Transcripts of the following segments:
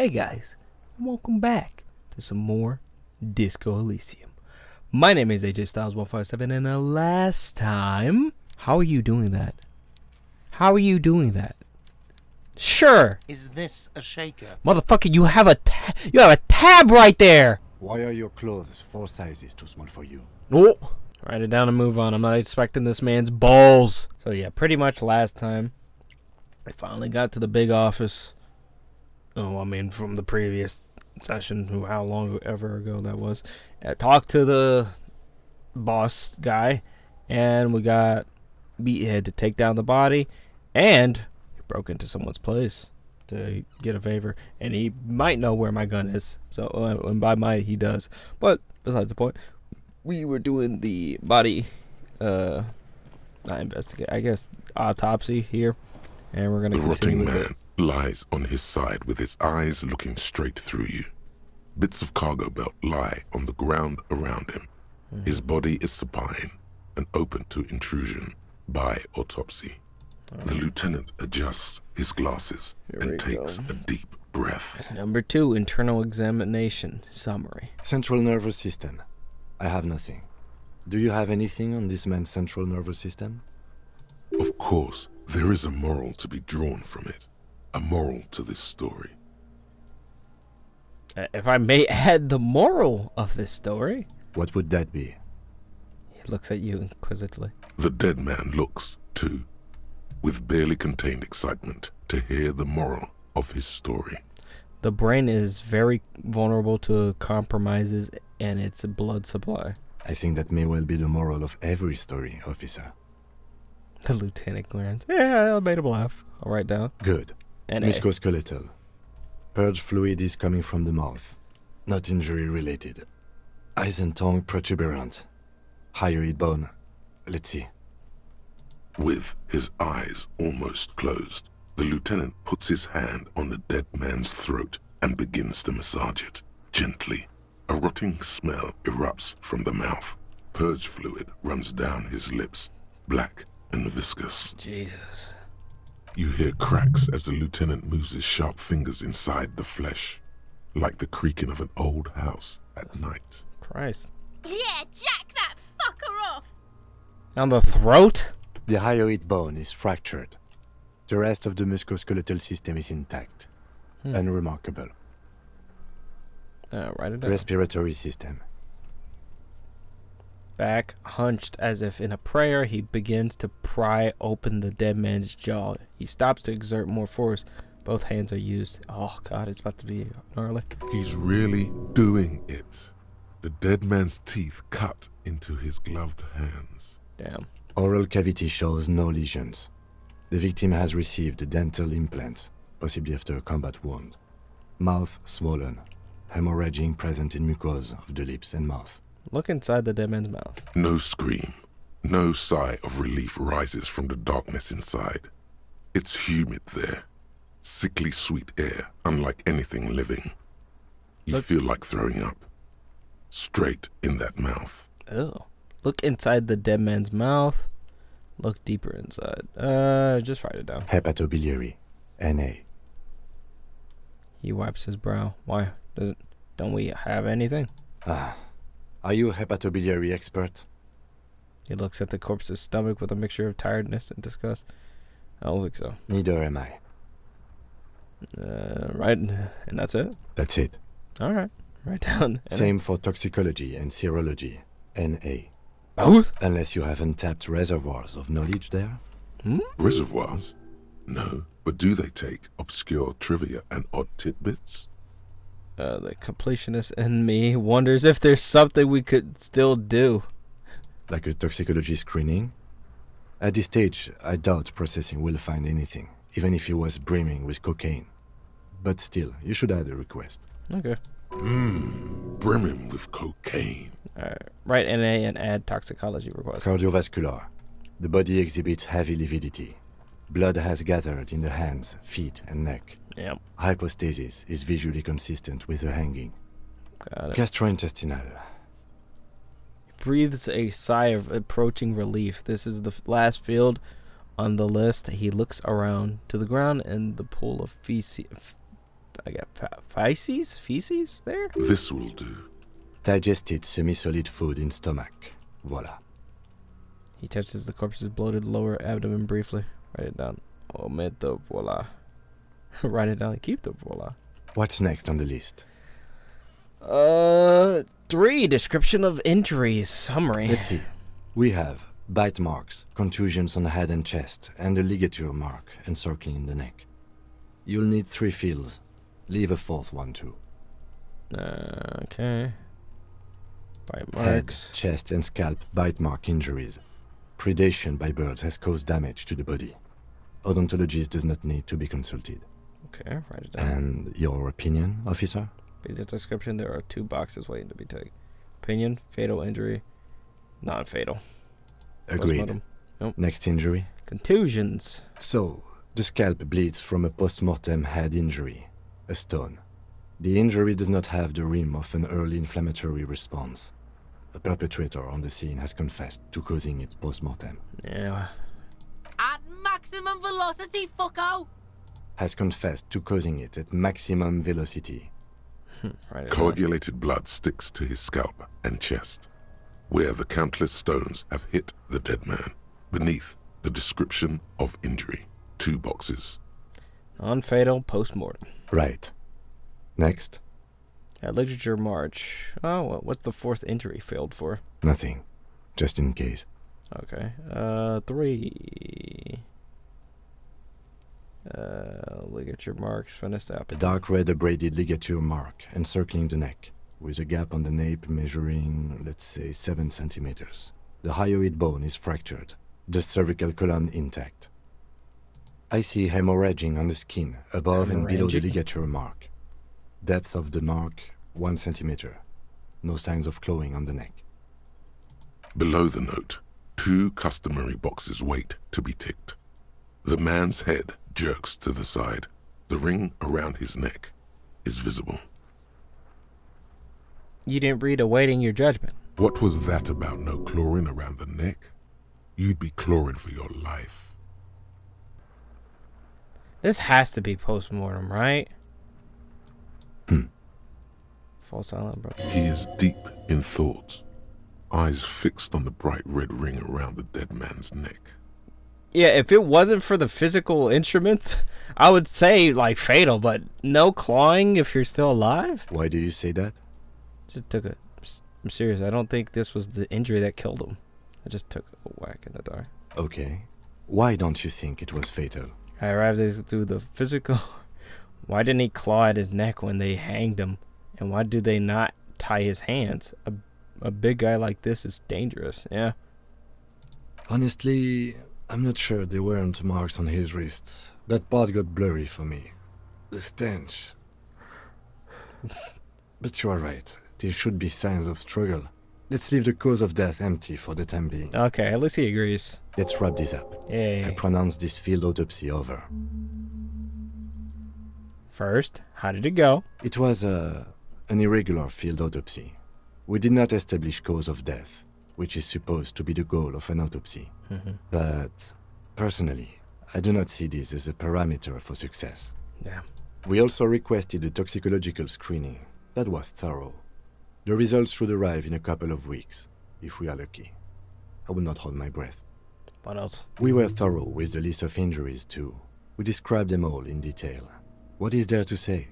Hey guys, and welcome back to some more Disco Elysium. My name is AJ Styles 157, and the last time, how are you doing that? How are you doing that? Sure, Is this a shaker? motherfucker, you have a tab right there. Why are your clothes 4 sizes too small for you? Oh, write it down and move on. I'm not expecting this man's balls. So yeah, pretty much last time, I finally got to the big office. Oh, I mean, from the previous session, how long ever ago that was. I talked to the boss guy, and we got Meathead to take down the body, and he broke into someone's place to get a favor, and he might know where my gun is. So, and by might, he does. But besides the point, we were doing the body, not investigate, I guess, autopsy here, and we're gonna The continue rotting with man lies on his side with his eyes looking straight through you. Bits of cargo belt lie on the ground around him. His body is supine and open to intrusion by autopsy. The lieutenant adjusts his glasses Here we and takes go. a deep breath. Number 2, internal examination summary. Central nervous system. I have nothing. Do you have anything on this man's central nervous system? Of course, there is a moral to be drawn from it. A moral to this story. If I may add the moral of this story, What would that be? he looks at you inquisitively. The dead man looks, too, with barely contained excitement to hear the moral of his story. The brain is very vulnerable to compromises in its blood supply. I think that may well be the moral of every story, officer. The lieutenant grins. Yeah, I made him laugh. I'll write down. Good. And Musculoskeletal. Purge fluid is coming from the mouth. Not injury related. Eyes and tongue protuberant. Hyoid bone. Let's see. With his eyes almost closed, the lieutenant puts his hand on the dead man's throat and begins to massage it, gently. A rotting smell erupts from the mouth. Purge fluid runs down his lips, black and viscous. Jesus. You hear cracks as the lieutenant moves his sharp fingers inside the flesh, like the creaking of an old house at night. Christ. Yeah, jack that fucker off! On the throat? The hyoid bone is fractured. The rest of the musculoskeletal system is intact. Unremarkable. Write it down. Respiratory system. Back hunched as if in a prayer, he begins to pry open the dead man's jaw. He stops to exert more force. Both hands are used. Oh god, it's about to be gnarly. He's really doing it. The dead man's teeth cut into his gloved hands. Damn. Oral cavity shows no lesions. The victim has received dental implants, possibly after a combat wound. Mouth swollen. Hemorrhaging present in mucosa of the lips and mouth. Look inside the dead man's mouth. No scream, no sigh of relief rises from the darkness inside. It's humid there. Sickly sweet air, unlike anything living. You Look- feel like throwing up. Straight in that mouth. Oh. Look inside the dead man's mouth. Look deeper inside. Just write it down. Hepatobiliary. NA. He wipes his brow. Why? Don't we have anything? Are you a hepatobiliary expert? He looks at the corpse's stomach with a mixture of tiredness and disgust. I don't think so. Neither am I. Right, and that's it? That's it. Alright. Write down. Same for toxicology and serology. NA. Both? Unless you have untapped reservoirs of knowledge there. Reservoirs? No, but do they take obscure trivia and odd tidbits? The completionist in me wonders if there's something we could still do. Like a toxicology screening. At this stage, I doubt processing will find anything, even if he was brimming with cocaine. But still, you should add a request. Okay. Brimming with cocaine. Alright. Write NA and add toxicology request. Cardiovascular. The body exhibits heavy lividity. Blood has gathered in the hands, feet, and neck. Yep. Hypostasis is visually consistent with the hanging. Got it. Gastrointestinal. Breathes a sigh of approaching relief. This is the last field on the list. He looks around to the ground and the pool of feces. I got feces there. This will do. Digested semi-solid food in stomach. Voila. He touches the corpse's bloated lower abdomen briefly. Write it down. Omit the voila. Write it down and keep the voila. What's next on the list? 3. Description of injuries. Summary. Let's see. We have bite marks, contusions on the head and chest, and a ligature mark encircling the neck. You'll need 3 fields. Leave a 4th one too. Okay. Bite Head, marks. chest, and scalp bite mark injuries. Predation by birds has caused damage to the body. Odontologist does not need to be consulted. Okay, write it down. And your opinion, officer? In the description, there are 2 boxes waiting to be taken. Opinion, fatal injury, non-fatal. Agreed. Postmortem. Nope. Next injury? Contusions. So, the scalp bleeds from a post-mortem head injury, a stone. The injury does not have the rim of an early inflammatory response. The perpetrator on the scene has confessed to causing it post-mortem. Yeah. At maximum velocity, fucko! Has confessed to causing it at maximum velocity. Write it down. Coagulated blood sticks to his scalp and chest, where the countless stones have hit the dead man. Beneath, the description of injury. 2 boxes. Non-fatal post-mortem. Right. Next? Literature march. Oh, what's the 4th injury failed for? Nothing. Just in case. Okay. 3. Ligature marks. Finished A up. dark red abraded ligature mark encircling the neck, with a gap on the nape measuring, let's say, 7 centimeters. The hyoid bone is fractured. The cervical column intact. I see hemorrhaging on the skin, above and below the Hemorrhaging? ligature mark. Depth of the mark, 1 centimeter. No signs of clawing on the neck. Below the note, 2 customary boxes wait to be ticked. The man's head jerks to the side. The ring around his neck is visible. You didn't read awaiting your judgment. What was that about no clawing around the neck? You'd be clawing for your life. This has to be post-mortem, right? Fall silent, bro. He is deep in thought, eyes fixed on the bright red ring around the dead man's neck. Yeah, if it wasn't for the physical instruments, I would say, like, fatal, but no clawing if you're still alive? Why do you say that? Just took a... I'm serious, I don't think this was the injury that killed him. I just took a whack in the dark. Okay. Why don't you think it was fatal? I arrived through the physical... Why didn't he claw at his neck when they hanged him? And why do they not tie his hands? A big guy like this is dangerous, yeah. Honestly, I'm not sure there weren't marks on his wrists. That part got blurry for me. The stench. But you are right. There should be signs of struggle. Let's leave the cause of death empty for the time being. Okay, at least he agrees. Let's wrap this up. I Yay. pronounce this field autopsy over. First, how did it go? It was an irregular field autopsy. We did not establish cause of death, which is supposed to be the goal of an autopsy. But, personally, I do not see this as a parameter for success. Yeah. We also requested a toxicological screening. That was thorough. The results should arrive in a couple of weeks, if we are lucky. I will not hold my breath. What else? We were thorough with the list of injuries, too. We described them all in detail. What is there to say?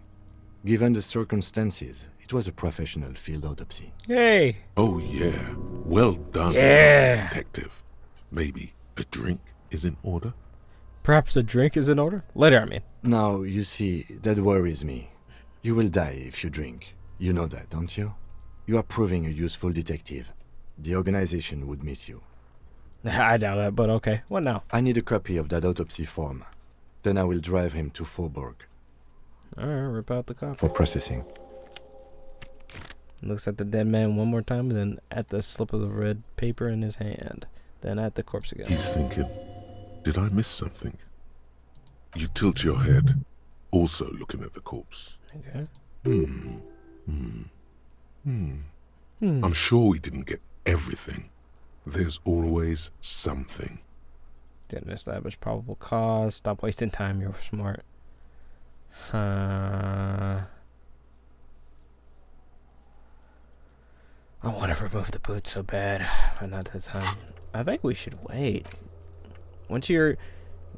Given the circumstances, it was a professional field autopsy. Yay. Oh yeah, well done, Yeah. Mr. Detective. Maybe a drink is in order? Perhaps a drink is in order? Later, I mean. Now, you see, that worries me. You will die if you drink. You know that, don't you? You are proving a useful detective. The organization would miss you. I doubt that, but okay. What now? I need a copy of that autopsy form. Then I will drive him to Faubourg Alright, rip out the copy. for processing. Looks at the dead man one more time, and then at the slip of the red paper in his hand. Then at the corpse again. He's thinking, did I miss something? You tilt your head, also looking at the corpse. Okay. I'm sure we didn't get everything. There's always something. Didn't establish probable cause. Stop wasting time, you're smart. to remove the boots so bad, but not this time. I think we should wait. Once you're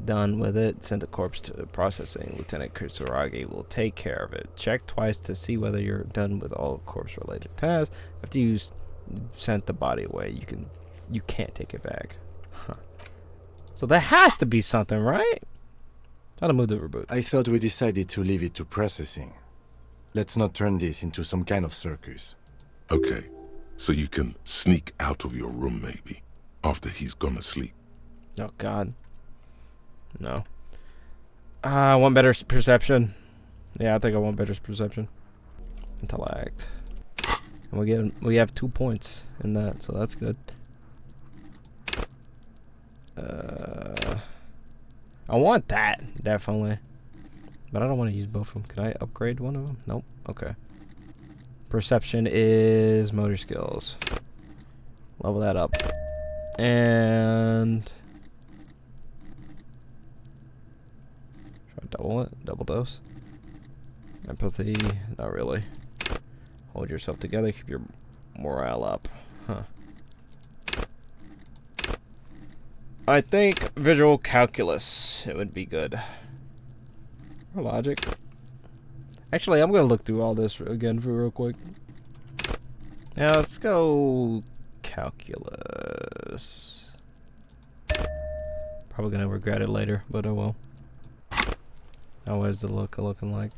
done with it, send the corpse to processing. Lieutenant Kusuragi will take care of it. Check twice to see whether you're done with all corpse-related tasks. After you sent the body away, you can't take it back. Huh. So there has to be something, right? How to move the reboot. I thought we decided to leave it to processing. Let's not turn this into some kind of circus. Okay, so you can sneak out of your room maybe, after he's gone to sleep. Oh, God. No. I want better perception. Yeah, I think I want better perception. Intellect. And we have 2 points in that, so that's good. I want that, definitely. But I don't want to use both of them. Can I upgrade one of them? Nope. Okay. Perception is motor skills. Level that up. And... should I double it? Double dose? Empathy? Not really. Hold yourself together. Keep your morale up. Huh. I think visual calculus, it would be good. Or logic. Actually, I'm gonna look through all this again for real quick. Now let's go calculus. Probably gonna regret it later, but oh well. How is the look looking like?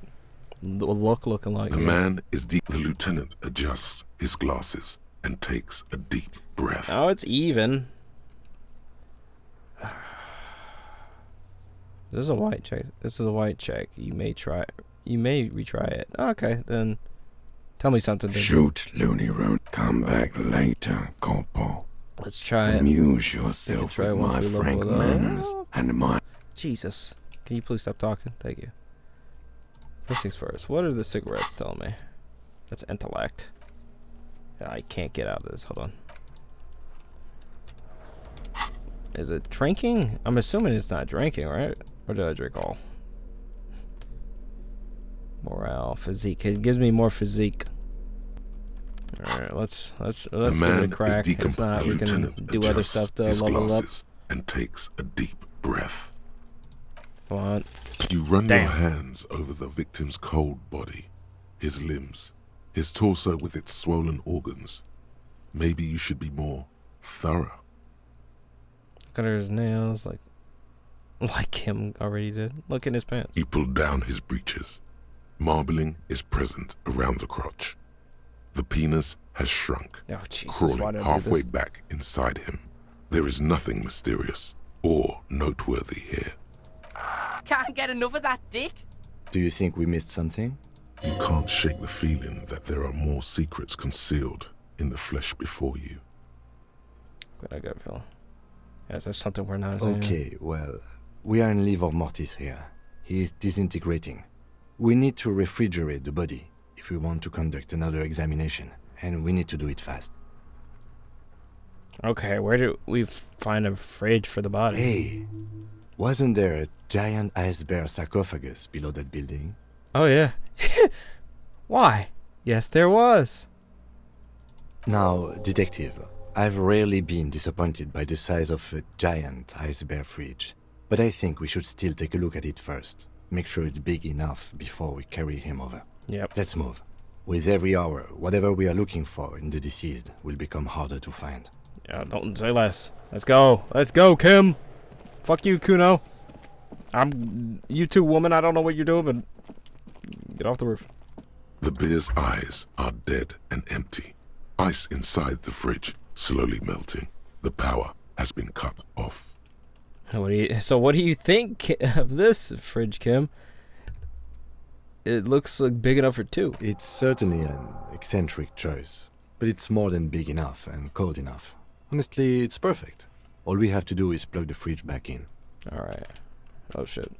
The look looking like? The man is deep. The lieutenant adjusts his glasses and takes a deep breath. Oh, it's even. This is a white check. This is a white check. You may try. You may retry it. Okay, then. Tell me something. Then. Shoot, Looney Road. Come back later, Corporal. Let's try it. Amuse yourself with my frank manners and my... Jesus. Can you please stop talking? Thank you. First things first. What are the cigarettes telling me? That's intellect. Yeah, I can't get out of this. Hold on. Is it drinking? I'm assuming it's not drinking, right? Or did I drink all? Morale, physique. It gives me more physique. All right, let's give it a crack. If not, we can do other stuff to level up. And takes a deep breath. Come on. You run your hands over the victim's cold body, his limbs, his torso with its swollen organs. Maybe you should be more thorough. Look at his nails, like him already did. Look in his pants. You pull down his breeches. Marbling is present around the crotch. The penis has shrunk, Oh, Jesus, crawling halfway back inside him. There is nothing mysterious or noteworthy here. Can't get enough of that dick. Do you think we missed something? You can't shake the feeling that there are more secrets concealed in the flesh before you. Good, I got Phil. Yes, there's something we're not seeing. Okay, well, we are in livor mortis here. He is disintegrating. We need to refrigerate the body if we want to conduct another examination, and we need to do it fast. Okay, where do we find a fridge for the body? Hey, wasn't there a giant ice bear sarcophagus below that building? Oh, yeah. Why? Yes, there was. Now, detective, I've rarely been disappointed by the size of a giant ice bear fridge, but I think we should still take a look at it first. Make sure it's big enough before we carry him over. Yep. Let's move. With every hour, whatever we are looking for in the deceased will become harder to find. Yeah, don't say less. Let's go. Let's go, Kim. Fuck you, Kuno. You too, woman. I don't know what you're doing, but get off the roof. The bear's eyes are dead and empty. Ice inside the fridge slowly melting. The power has been cut off. So what do you think of this fridge, Kim? It looks like big enough for two. It's certainly an eccentric choice, but it's more than big enough and cold enough. Honestly, it's perfect. All we have to do is plug the fridge back in. Alright. Oh shit.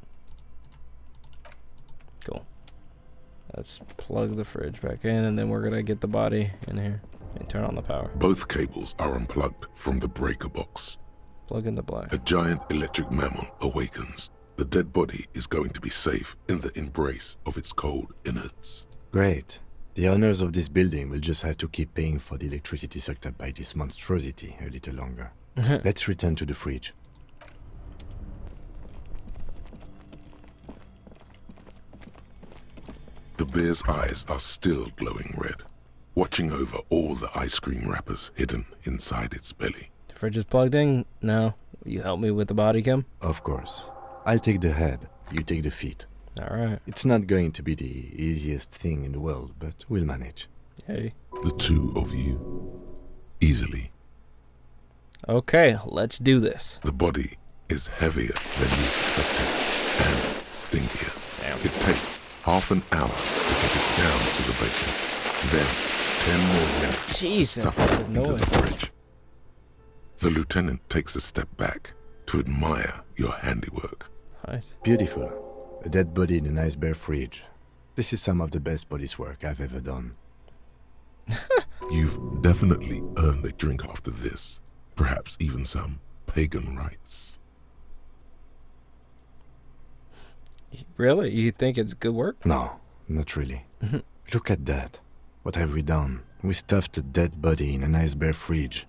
Cool. Let's plug the fridge back in, and then we're gonna get the body in here and turn on the power. Both cables are unplugged from the breaker box. Plug in the black. A giant electric mammal awakens. The dead body is going to be safe in the embrace of its cold innards. Great. The owners of this building will just have to keep paying for the electricity sucked up by this monstrosity a little longer. Let's return to the fridge. The bear's eyes are still glowing red, watching over all the ice cream wrappers hidden inside its belly. The fridge is plugged in now. Will you help me with the body cam? Of course. I'll take the head, you take the feet. Alright. It's not going to be the easiest thing in the world, but we'll manage. Hey. The two of you, easily. Okay, let's do this. The body is heavier than you expected and stinkier. Damn. It takes half an hour to get it down to the basement. Then 10 more minutes Jesus, to stuff it no into way. the fridge. The lieutenant takes a step back to admire your handiwork. Nice. Beautiful. A dead body in an ice bear fridge. This is some of the best police work I've ever done. You've definitely earned a drink after this. Perhaps even some pagan rites. Really? You think it's good work? No, not really. Look at that. What have we done? We stuffed a dead body in an ice bear fridge.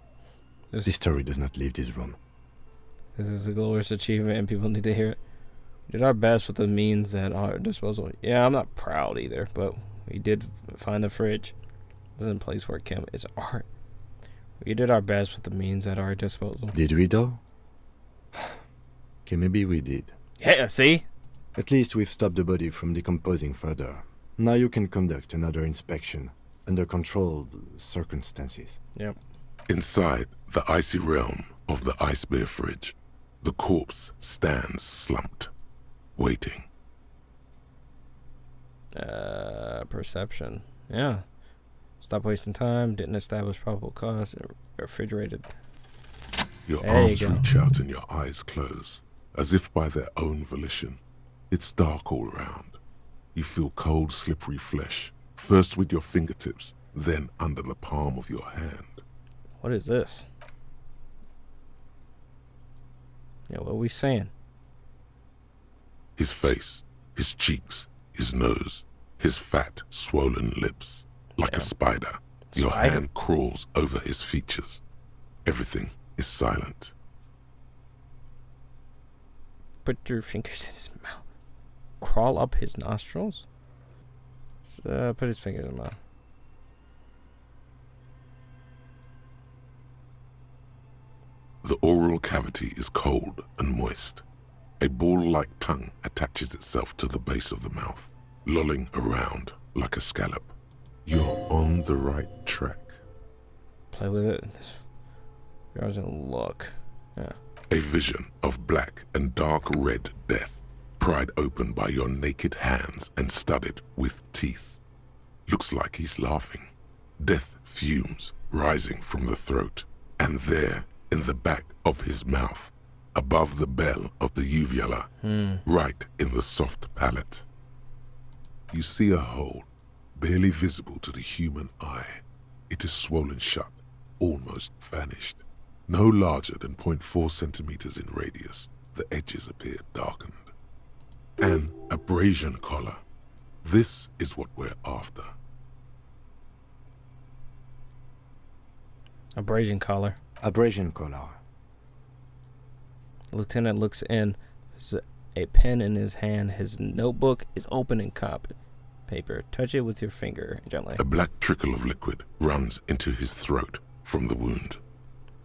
This story does not leave this room. This is a glorious achievement and people need to hear it. We did our best with the means at our disposal. Yeah, I'm not proud either, but we did find the fridge. This isn't a place where it's art. We did our best with the means at our disposal. Did we though? Okay, maybe we did. Yeah, see? At least we've stopped the body from decomposing further. Now you can conduct another inspection under controlled circumstances. Yep. Inside the icy realm of the ice bear fridge, the corpse stands slumped, waiting. Perception. Yeah. Stop wasting time. Didn't establish probable cause. Refrigerated. Your There you arms go. reach out and your eyes close, as if by their own volition. It's dark all around. You feel cold, slippery flesh, first with your fingertips, then under the palm of your hand. What is this? Yeah, what are we saying? His face, his cheeks, his nose, his fat, swollen lips. Like Damn. a spider, your Spider? hand crawls over his features. Everything is silent. Put your fingers in his mouth. Crawl up his nostrils? Put his fingers in his mouth. The oral cavity is cold and moist. A ball-like tongue attaches itself to the base of the mouth, lolling around like a scallop. You're on the right track. Play with it. Yours gonna look. Yeah. A vision of black and dark red death, pried open by your naked hands and studded with teeth. Looks like he's laughing. Death fumes rising from the throat, and there, in the back of his mouth, above the bell of the uvula, right in the soft palate, you see a hole, barely visible to the human eye. It is swollen shut, almost vanished. No larger than 0.4 centimeters in radius, the edges appear darkened. An abrasion collar. This is what we're after. Abrasion collar. Abrasion collar. The lieutenant looks in. There's a pen in his hand. His notebook is open and copied. Paper. Touch it with your finger gently. A black trickle of liquid runs into his throat from the wound.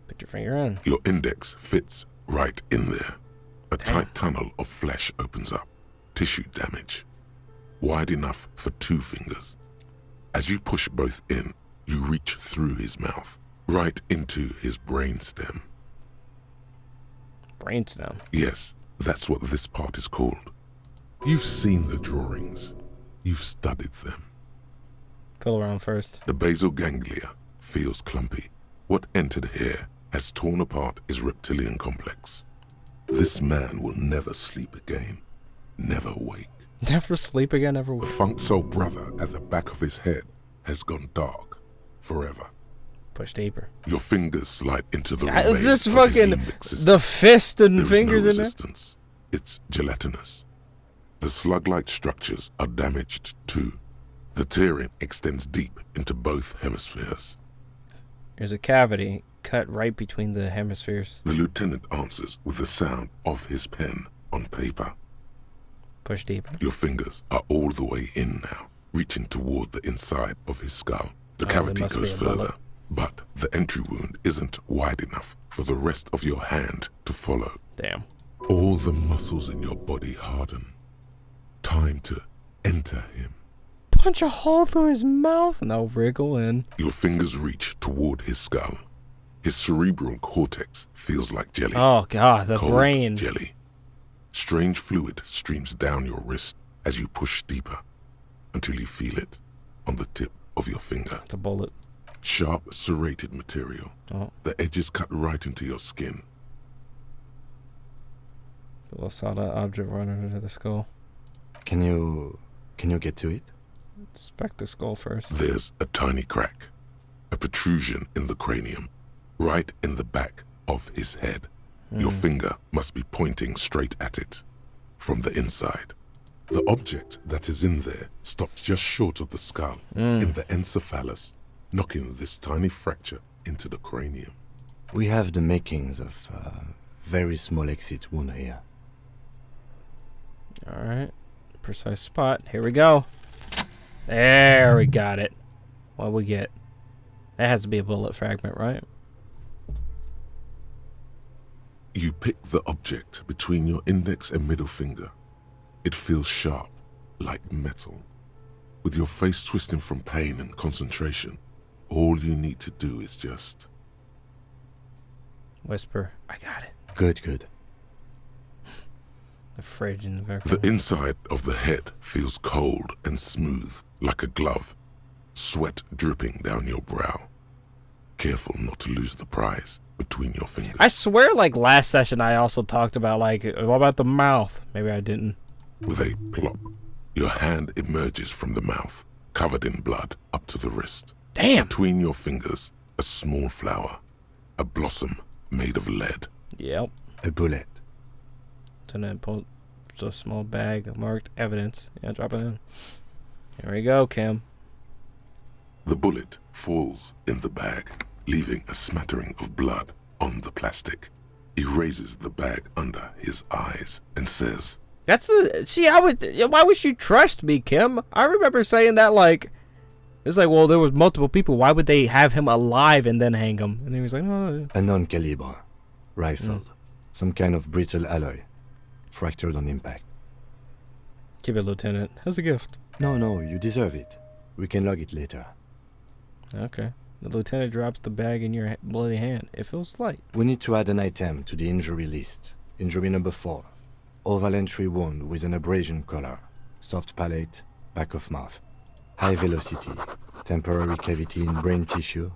Put your finger in. Your index fits right in there. A Damn. tight tunnel of flesh opens up. Tissue damage. Wide enough for 2 fingers. As you push both in, you reach through his mouth, right into his brainstem. Brainstem. Yes, that's what this part is called. You've seen the drawings. You've studied them. Feel around first. The basal ganglia feels clumpy. What entered here has torn apart his reptilian complex. This man will never sleep again. Never wake. Never sleep again, never The wake. funk soul brother at the back of his head has gone dark forever. Push deeper. Your fingers slide into the It's remains just of his fucking limbic system. the fist and There is fingers no in there. resistance. It's gelatinous. The slug-like structures are damaged too. The tearing extends deep into both hemispheres. There's a cavity cut right between the hemispheres. The lieutenant answers with the sound of his pen on paper. Push deeper. Your fingers are all the way in now, reaching toward the inside of his skull. The cavity must be goes a bullet. further, but the entry wound isn't wide enough for the rest of your hand to follow. Damn. All the muscles in your body harden. Time to enter him. Punch a hole through his mouth and I'll wriggle in. Your fingers reach toward his skull. His cerebral cortex feels like jelly. Oh god, the Cold brain. jelly. Strange fluid streams down your wrist as you push deeper until you feel it on the tip of your finger. It's a bullet. Sharp, serrated material. Oh, The edges cut right into your skin. a little solid object running into the skull. Can you get to it? Inspect the skull first. There's a tiny crack, a protrusion in the cranium, right in the back of his head. Your finger must be pointing straight at it, from the inside. The object that is in there stops just short of the skull, in the encephalus, knocking this tiny fracture into the cranium. We have the makings of a very small exit wound here. Alright. Precise spot. Here we go. There, we got it. What we get? That has to be a bullet fragment, right? You pick the object between your index and middle finger. It feels sharp, like metal. With your face twisting from pain and concentration, all you need to do is just... Whisper. I got it. Good. The fridge in the very The inside of the head feels cold and smooth, like a glove. Sweat dripping down your brow. Careful not to lose the prize between your fingers. I swear, like last session, I also talked about, like, what about the mouth? Maybe I didn't. With a plop, your hand emerges from the mouth, covered in blood up to the wrist. Damn! Between your fingers, a small flower, a blossom made of lead. Yep. A bullet. And then pull a small bag of marked evidence. Yeah, drop it in. Here we go, Kim. The bullet falls in the bag, leaving a smattering of blood on the plastic. He raises the bag under his eyes and says, That's the... See, why would you trust me, Kim? I remember saying that, like... It's like, well, there was multiple people. Why would they have him alive and then hang him? And he was like, no. A non-caliber. Rifled. Some kind of brittle alloy. Fractured on impact. Keep it, Lieutenant. As a gift. No, you deserve it. We can log it later. Okay. The Lieutenant drops the bag in your bloody hand. It feels light. We need to add an item to the injury list. Injury number 4. Oval entry wound with an abrasion color. Soft palate, back of mouth. High velocity. Temporary cavity in brain tissue.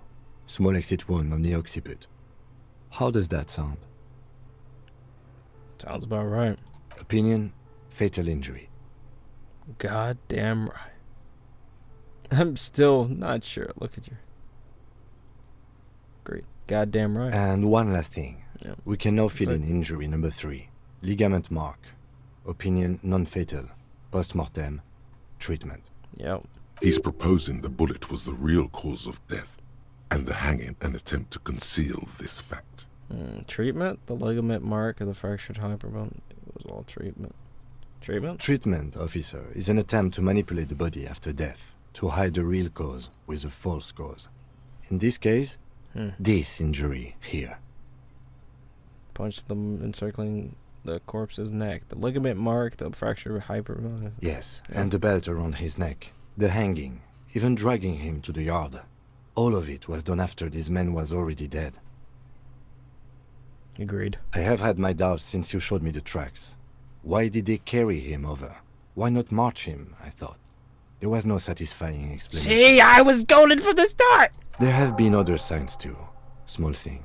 Small exit wound on the occiput. How does that sound? Sounds about right. Opinion, fatal injury. Goddamn right. I'm still not sure. Look at your... Great. Goddamn right. And one last thing. Yep. We can now fill Good. in injury number 3. Ligament mark. Opinion non-fatal. Post-mortem. Treatment. Yep. he's proposing the bullet was the real cause of death, and the hanging an attempt to conceal this fact. Treatment? The ligament mark of the fractured hyperbone. It was all treatment. Treatment? Treatment, officer, is an attempt to manipulate the body after death, to hide the real cause with a false cause. In this case, this injury here. Punch them encircling the corpse's neck. The ligament mark, the fractured hyperbone. Yes, and the belt around his neck, the hanging, even dragging him to the yard. All of it was done after this man was already dead. Agreed. I have had my doubts since you showed me the tracks. Why did they carry him over? Why not march him, I thought. There was no satisfying explanation. See, I was golden from the start! There have been other signs too. Small things.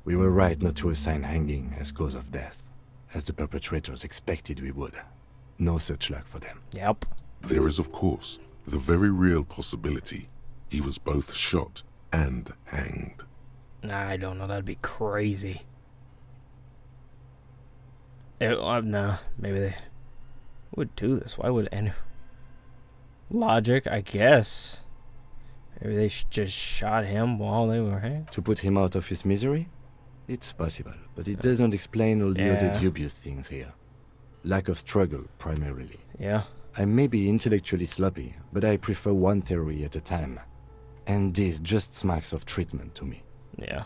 We were right not to assign hanging as cause of death, as the perpetrators expected we would. No such luck for them. Yep. There is, of course, the very real possibility he was both shot and hanged. I don't know, that'd be crazy. Nah, maybe they would do this. Why would any... Logic, I guess. Maybe they just shot him while they were hanging. To put him out of his misery? It's possible, but it doesn't explain all the other Yeah. dubious things here. Lack of struggle, primarily. Yeah. I may be intellectually sloppy, but I prefer one theory at a time. And this just smacks of treatment to me. Yeah.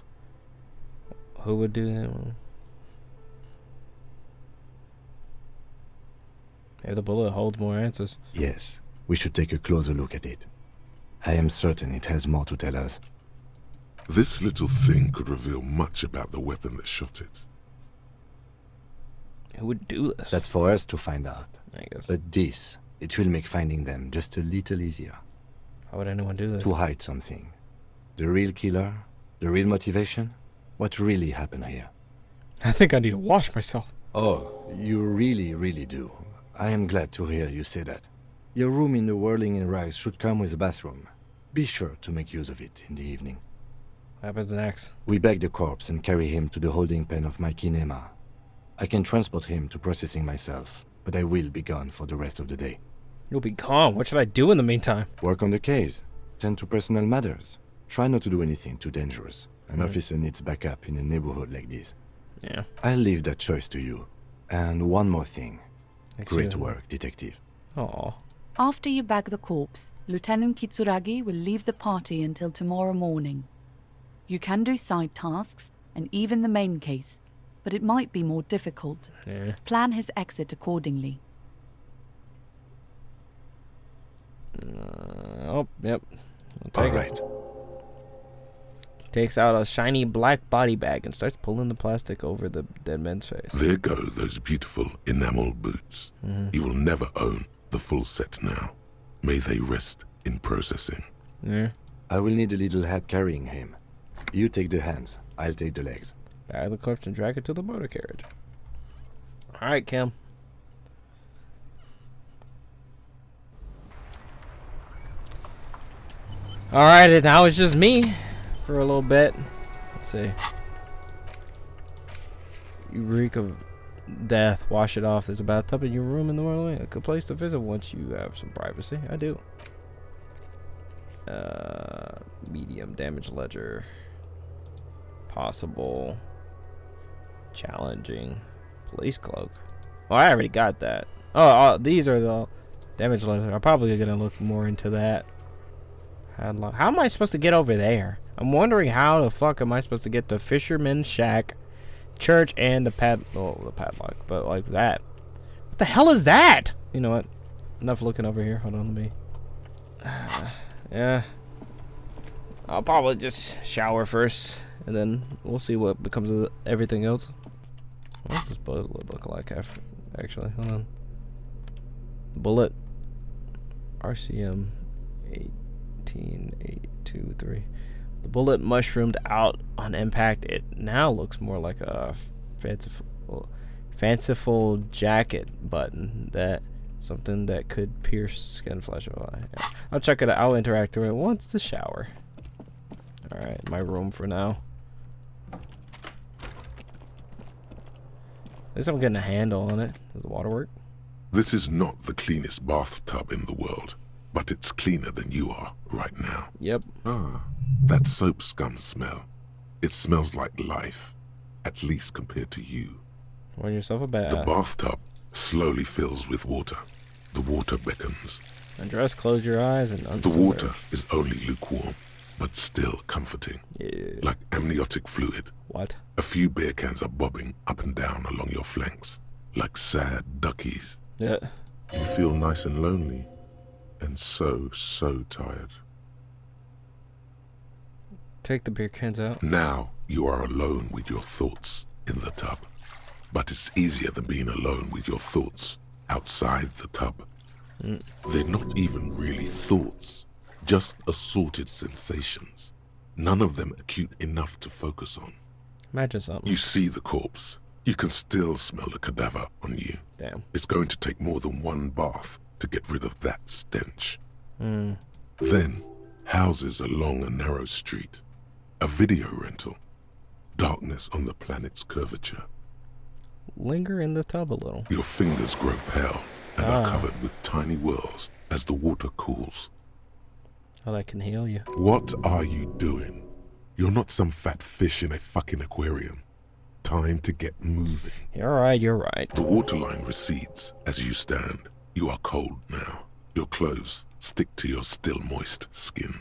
Who would do that one? Maybe the bullet holds more answers. Yes, we should take a closer look at it. I am certain it has more to tell us. This little thing could reveal much about the weapon that shot it. Who would do this? That's for us to find out. I guess. But this, it will make finding them just a little easier. How would anyone do this? To hide something. The real killer, the real motivation, what really happened here. I think I need to wash myself. Oh, you really, really do. I am glad to hear you say that. Your room in the Whirling in Rags should come with a bathroom. Be sure to make use of it in the evening. What happens next? We bag the corpse and carry him to the holding pen of my kinema. I can transport him to processing myself, but I will be gone for the rest of the day. You'll be gone. What should I do in the meantime? Work on the case. Tend to personal matters. Try not to do anything too dangerous. An officer needs backup in a neighborhood like this. Yeah. I'll leave that choice to you. And one more thing. Great Excuse me. work, detective. Aw. After you bag the corpse, Lieutenant Kitsuragi will leave the party until tomorrow morning. You can do side tasks, and even the main case, but it might be more difficult. Yeah. Plan his exit accordingly. Oh, yep. I'll take All it. right. Takes out a shiny black body bag and starts pulling the plastic over the dead man's face. There go those beautiful enamel boots. You will never own the full set now. May they rest in processing. Yeah. I will need a little help carrying him. You take the hands. I'll take the legs. Bag the corpse and drag it to the motor carriage. Alright, Kim. Alright, and now it's just me for a little bit. Let's see. You reek of death. Wash it off. There's a bathtub in your room in the morning. A good place to visit once you have some privacy. I do. Medium damage ledger. Possible. Challenging. Police cloak. Oh, I already got that. Oh, these are the damage ledger. I'm probably gonna look more into that. How am I supposed to get over there? I'm wondering how the fuck am I supposed to get to Fisherman's Shack, Church, and the padlock. But like that. What the hell is that? You know what? Enough looking over here. Hold on, let me. Yeah. I'll probably just shower first, and then we'll see what becomes of everything else. What does this bullet look like after? Actually, hold on. Bullet. RCM 18823. The bullet mushroomed out on impact. It now looks more like a fanciful jacket button that something that could pierce skin, flesh, or eye. Yeah. I'll check it out. I'll interact with it once the shower. All right, my room for now. At least I'm getting a handle on it. Does the water work? This is not the cleanest bathtub in the world, but it's cleaner than you are right now. Yep. Ah, that soap scum smell. It smells like life, at least compared to you. Warn yourself a bath. The bathtub slowly fills with water. The water beckons. Undress, close your eyes, and The water is only lukewarm, but still comforting, Yeah. like amniotic fluid. What? A few beer cans are bobbing up and down along your flanks, like duckies. Yeah. You feel nice and lonely, and so tired. Take the beer cans out. Now you are alone with your thoughts in the tub. But it's easier than being alone with your thoughts outside the tub. They're not even really thoughts, just assorted sensations. None of them acute enough to focus on. Imagine something. You see the corpse. You can still smell the cadaver on you. Damn. It's going to take more than one bath to get rid of that stench. Mm. Then, houses along a narrow street. A video rental. Darkness on the planet's curvature. Linger in the tub a little. Your fingers grow pale and are covered with tiny whirls as the water cools. Oh, that can heal you. What are you doing? You're not some fat fish in a fucking aquarium. Time to get moving. You're right, you're right. The waterline recedes as you stand. You are cold now. Your clothes stick to your still moist skin.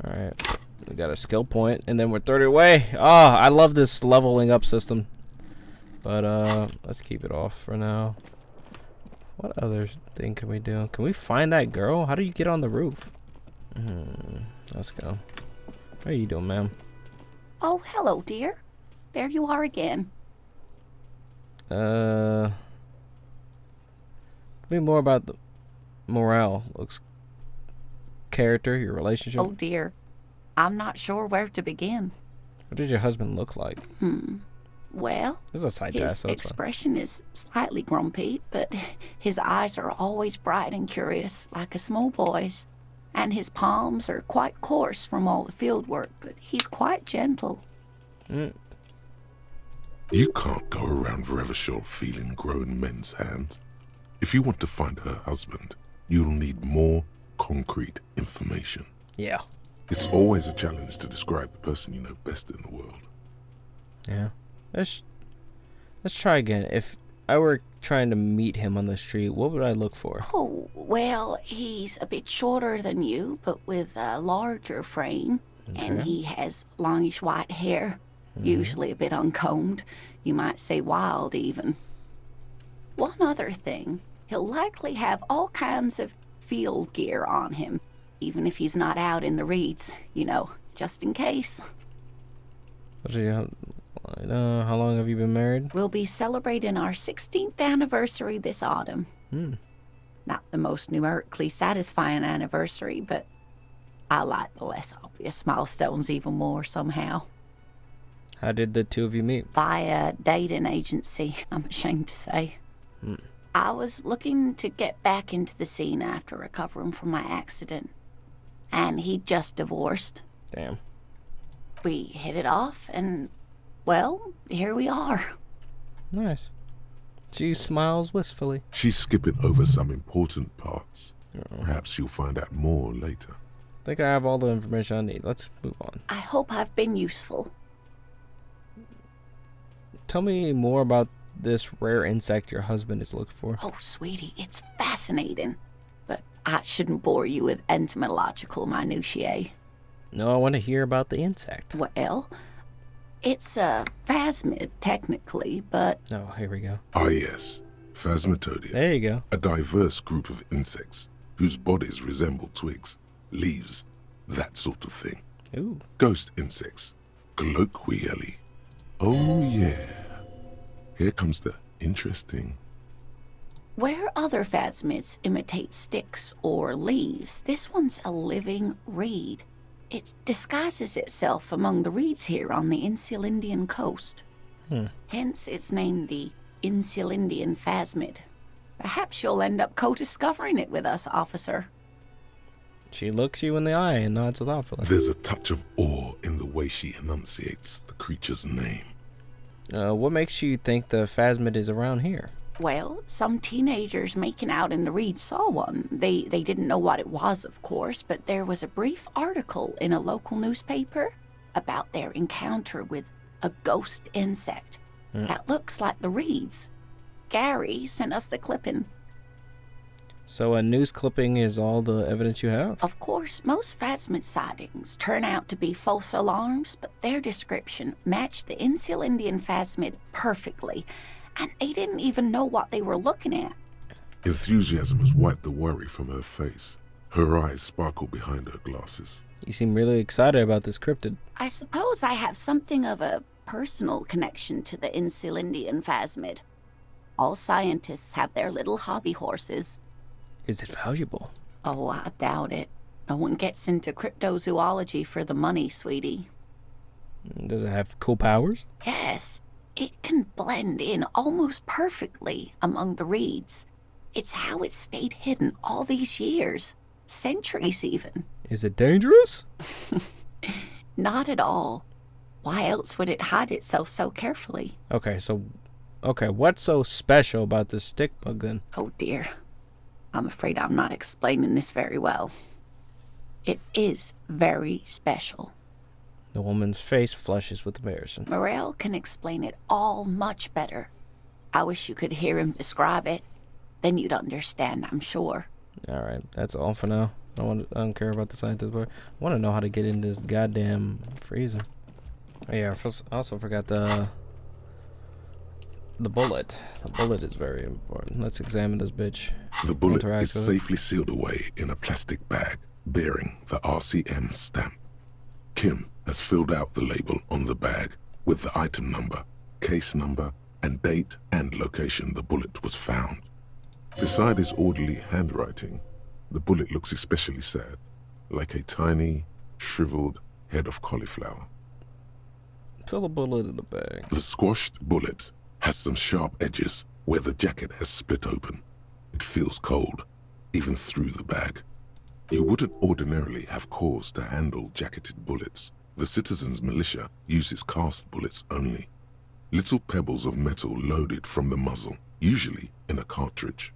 Alright. We got a skill point, and then we're 30 away. Oh, I love this leveling up system. But, let's keep it off for now. What other thing can we do? Can we find that girl? How do you get on the roof? Let's go. How are you doing, ma'am? Oh, hello, dear. There you are again. Tell me more about the morale. Looks character, your relationship. Oh, dear. I'm not sure where to begin. What did your husband look like? Well, This is a side his task, so it's fine. expression is slightly grumpy, but his eyes are always bright and curious, like a small boy's. And his palms are quite coarse from all the field work, but he's quite gentle. You can't go around Revachol feeling grown men's hands. If you want to find her husband, you'll need more concrete information. Yeah. It's always a challenge to describe the person you know best in the world. Yeah. Let's try again. If I were trying to meet him on the street, what would I look for? Oh, well, he's a bit shorter than you, but with a larger frame. And Okay. he has longish white hair, usually a bit uncombed. You might say wild, even. One other thing, he'll likely have all kinds of field gear on him, even if he's not out in the reeds, you know, just in case. How long have you been married? We'll be celebrating our 16th anniversary this autumn. Not the most numerically satisfying anniversary, but I like the less obvious milestones even more somehow. How did the two of you meet? Via dating agency, I'm ashamed to say. I was looking to get back into the scene after recovering from my accident, and he'd just divorced. Damn. We hit it off, and, well, here we are. Nice. She smiles wistfully. She's skipping over some important parts. Perhaps you'll find out more later. I think I have all the information I need. Let's move on. I hope I've been useful. Tell me more about this rare insect your husband is looking for. Oh, sweetie, it's fascinating. But I shouldn't bore you with entomological minutiae. No, I want to hear about the insect. Well, it's a phasmid, technically, but Oh, here we go. Ah yes, Phasmatodea. There you go. A diverse group of insects whose bodies resemble twigs, leaves, that sort of thing. Ooh. Ghost insects, colloquially. Oh yeah. Here comes the interesting. where other phasmids imitate sticks or leaves, this one's a living reed. It disguises itself among the reeds here on the Insulindian coast. Hence, it's named the Insulindian phasmid. Perhaps you'll end up co-discovering it with us, officer. She looks you in the eye and nods thoughtfully. There's a touch of awe in the way she enunciates the creature's name. What makes you think the phasmid is around here? Well, some teenagers making out in the reeds saw one. They didn't know what it was, of course, but there was a brief article in a local newspaper about their encounter with a ghost insect that looks like the reeds. Gary sent us the clipping. So a news clipping is all the evidence you have? Of course, most phasmid sightings turn out to be false alarms, but their description matched the Insulindian phasmid perfectly, and they didn't even know what they were looking at. Enthusiasm has wiped the worry from her face. Her eyes sparkle behind her glasses. You seem really excited about this cryptid. I suppose I have something of a personal connection to the Insulindian phasmid. All scientists have their little hobby horses. Is it valuable? Oh, I doubt it. No one gets into cryptozoology for the money, sweetie. Does it have cool powers? Yes, it can blend in almost perfectly among the reeds. It's how it stayed hidden all these years. Centuries, even. Is it dangerous? Not at all. Why else would it hide itself so carefully? Okay, what's so special about this stick bug then? Oh dear. I'm afraid I'm not explaining this very well. It is very special. The woman's face flushes with embarrassment. Morel can explain it all much better. I wish you could hear him describe it. Then you'd understand, I'm sure. Alright, that's all for now. I don't care about the scientist part. I want to know how to get in this goddamn freezer. Oh yeah, I also forgot the bullet. The bullet is very important. Let's examine this bitch. The bullet Interact is with it. safely sealed away in a plastic bag bearing the RCM stamp. Kim has filled out the label on the bag with the item number, case number, and date and location the bullet was found. Beside his orderly handwriting, the bullet looks especially sad, like a tiny, shriveled head of cauliflower. Fill the bullet in the bag. The squashed bullet has some sharp edges where the jacket has split open. It feels cold, even through the bag. You wouldn't ordinarily have cause to handle jacketed bullets. The citizens' militia uses cast bullets only. Little pebbles of metal loaded from the muzzle, usually in a cartridge.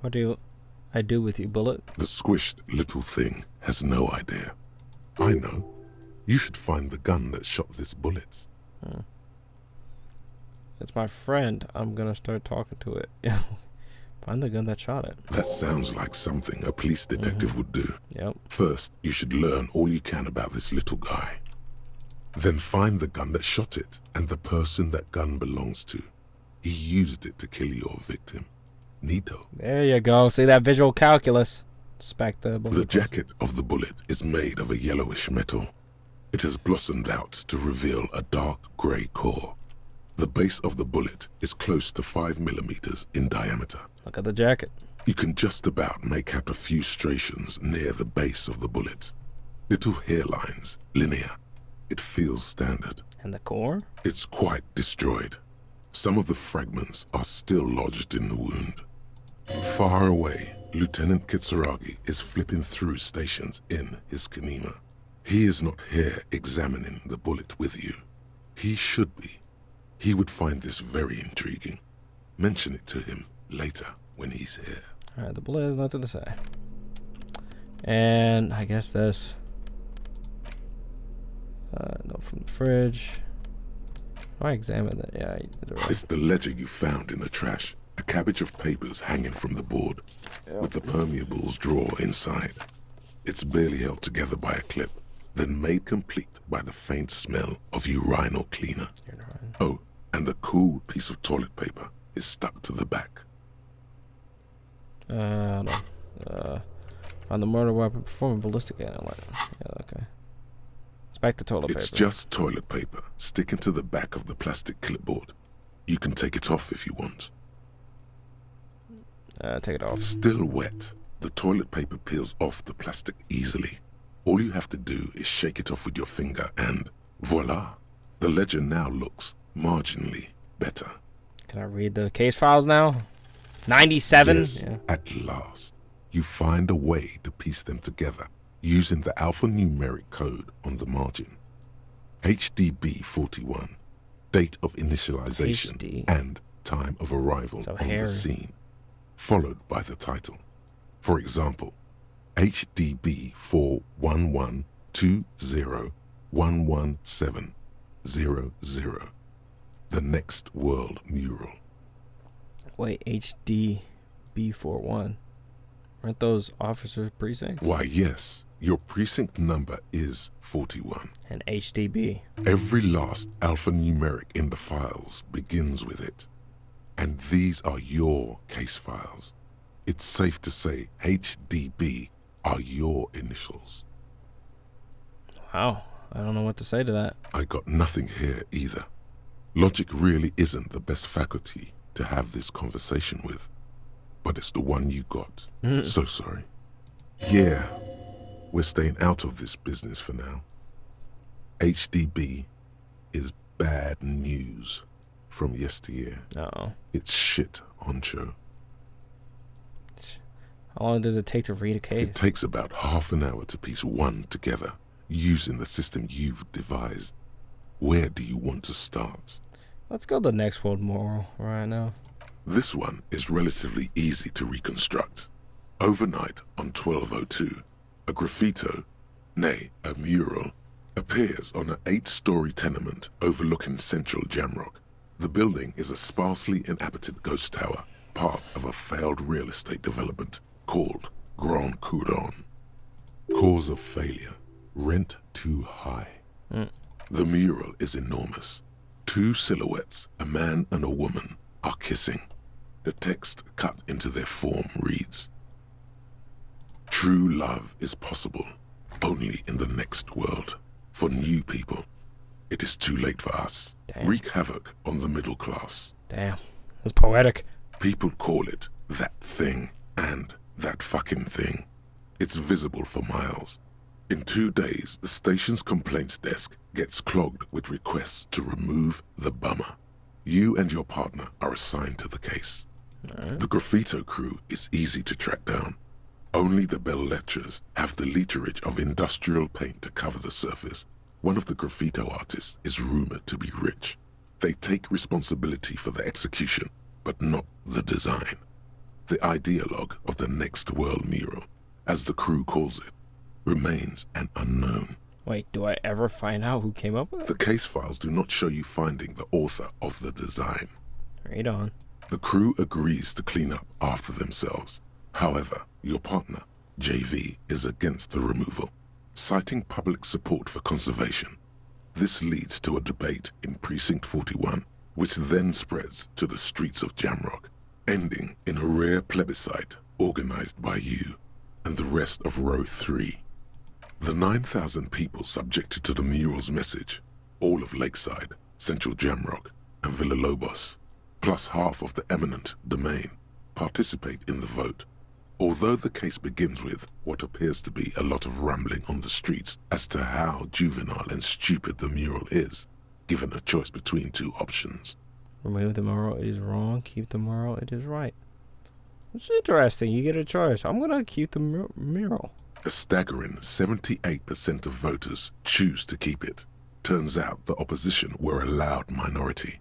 What do I do with you, bullet? The squished little thing has no idea. I know. You should find the gun that shot this bullet. It's my friend. I'm gonna start talking to it. Find the gun that shot it. That sounds like something a police detective would do. Yep. First, you should learn all you can about this little guy. Then find the gun that shot it and the person that gun belongs to. He used it to kill your victim. Neato. There you go. See that visual calculus? Inspect the bullet. The jacket of the bullet is made of a yellowish metal. It has blossomed out to reveal a dark grey core. The base of the bullet is close to 5 millimeters in diameter. Look at the jacket. You can just about make out a few striations near the base of the bullet. Little hairlines, linear. It feels standard. And the core? It's quite destroyed. Some of the fragments are still lodged in the wound. Far away, Lieutenant Kitsuragi is flipping through stations in his Kanima. He is not here examining the bullet with you. He should be. He would find this very intriguing. Mention it to him later when he's here. Alright, the bullet has nothing to say. And I guess this. No, from the fridge. Oh, I examined it. Yeah, it's right. It's the ledger you found in the trash. A cabbage of papers hanging from the board, with the permeables drawer inside. It's barely held together by a clip, then made complete by the faint smell of urinal cleaner. Oh, and the cool piece of toilet paper is stuck to the back. On the murder weapon, perform a ballistic analysis. Yeah, okay. Inspect the toilet paper. It's just toilet paper sticking to the back of the plastic clipboard. You can take it off if you want. Take it off. Still wet, the toilet paper peels off the plastic easily. All you have to do is shake it off with your finger and voila! The ledger now looks marginally better. Can I read the case files now? 97? Yes, Yeah. at last. You find a way to piece them together using the alphanumeric code on the margin. HDB 41, date of initialization HD. and time of arrival So on hairy. the scene, followed by the title. For example, HDB 41120111700, the next world mural. Wait, HDB41. Aren't those officers' precincts? Why, yes, your precinct number is 41. And HDB. Every last alphanumeric in the files begins with it. And these are your case files. It's safe to say HDB are your initials. Wow. I don't know what to say to that. I got nothing here either. Logic really isn't the best faculty to have this conversation with. But it's the one you got. So sorry. Yeah, we're staying out of this business for now. HDB is bad news from yesteryear. Uh-oh. It's shit, honcho. How long does it take to read a case? It takes about half an hour to piece one together using the system you've devised. Where do you want to start? Let's go to the next world moral right now. This one is relatively easy to reconstruct. Overnight on 1202, a graffito, nay, a mural, appears on an 8-story tenement overlooking central Jamrock. The building is a sparsely inhabited ghost tower, part of a failed real estate development called Grand Couronne. Cause of failure: rent too high. The mural is enormous. 2 silhouettes, a man and a woman, are kissing. The text cut into their form reads, "True love is possible only in the next world. For new people, it is too late for us. Damn. Wreak havoc on the middle class." Damn. That's poetic. People call it that thing and that fucking thing. It's visible for miles. In 2 days, the station's complaints desk gets clogged with requests to remove the bummer. You and your partner are assigned to the case. The graffito crew is easy to track down. Only the bell lectures have the literage of industrial paint to cover the surface. One of the graffito artists is rumored to be rich. They take responsibility for the execution, but not the design. The ideologue of the Next World mural, as the crew calls it, remains an unknown. Wait, do I ever find out who came up with it? The case files do not show you finding the author of the design. Read on. The crew agrees to clean up after themselves. However, your partner, JV, is against the removal, citing public support for conservation. This leads to a debate in Precinct 41, which then spreads to the streets of Jamrock, ending in a rare plebiscite organized by you and the rest of Row 3. The 9,000 people subjected to the mural's message, all of Lakeside, Central Jamrock, and Villalobos, plus half of the eminent domain, participate in the vote. Although the case begins with what appears to be a lot of rambling on the streets as to how juvenile and stupid the mural is, given a choice between 2 options. Remove the mural, it is wrong. Keep the mural, it is right. It's interesting. You get a choice. I'm gonna keep the mural. A staggering 78% of voters choose to keep it. Turns out the opposition were a loud minority,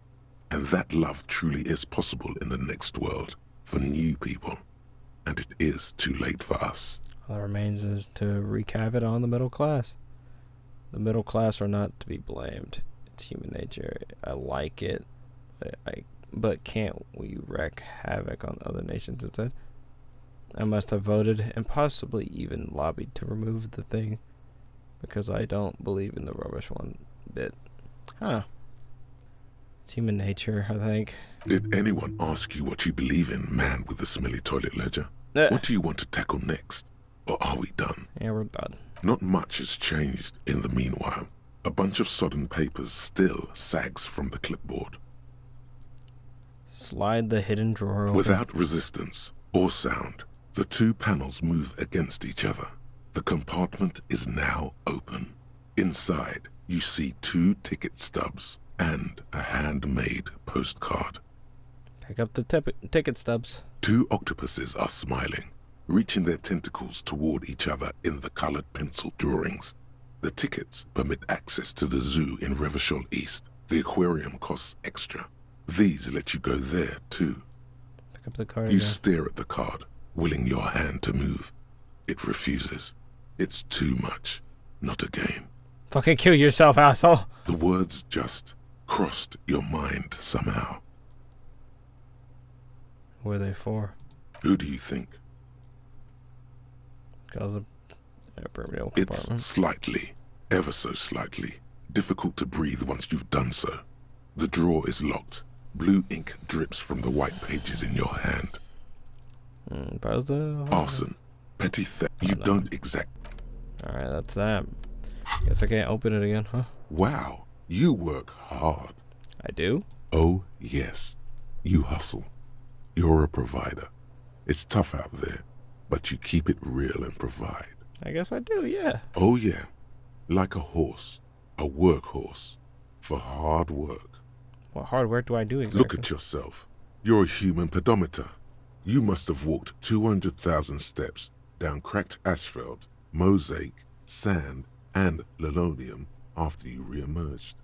and that love truly is possible in the next world for new people, and it is too late for us. All that remains is to wreak havoc on the middle class. The middle class are not to be blamed. It's human nature. I like it, but can't we wreak havoc on other nations instead? I must have voted and possibly even lobbied to remove the thing because I don't believe in the rubbish one bit. Huh. It's human nature, I think. Did anyone ask you what you believe in, man with the smelly toilet ledger? What do you want to tackle next? Or are we done? Yeah, we're done. Not much has changed in the meanwhile. A bunch of sodden papers still sags from the clipboard. Slide the hidden drawer open. Without resistance or sound, the 2 panels move against each other. The compartment is now open. Inside, you see 2 ticket stubs and a handmade postcard. Pick up the ticket stubs. 2 octopuses are smiling, reaching their tentacles toward each other in the colored pencil drawings. The tickets permit access to the zoo in Revachol East. The aquarium costs extra. These let you go there, too. Pick up the card You again. stare at the card, willing your hand to move. It refuses. It's too much. Not a game. Fucking kill yourself, asshole. The words just crossed your mind somehow. Who are they for? Who do you think? Cause of permeable It's compartment. slightly, ever so slightly, difficult to breathe once you've done so. The drawer is locked. Blue ink drips from the white pages in your hand. Browse the... Arson. Petty theft. You no. don't exact... Alright, that's that. Guess I can't open it again, huh? Wow, you work hard. I do? Oh, yes. You hustle. You're a provider. It's tough out there, but you keep it real and provide. I guess I do, yeah. Oh, yeah. Like a horse. A workhorse. For hard work. What hard work do I do exactly? Look at yourself. You're a human pedometer. You must have walked 200,000 steps down cracked asphalt, mosaic, sand, and linoleum after you re-emerged.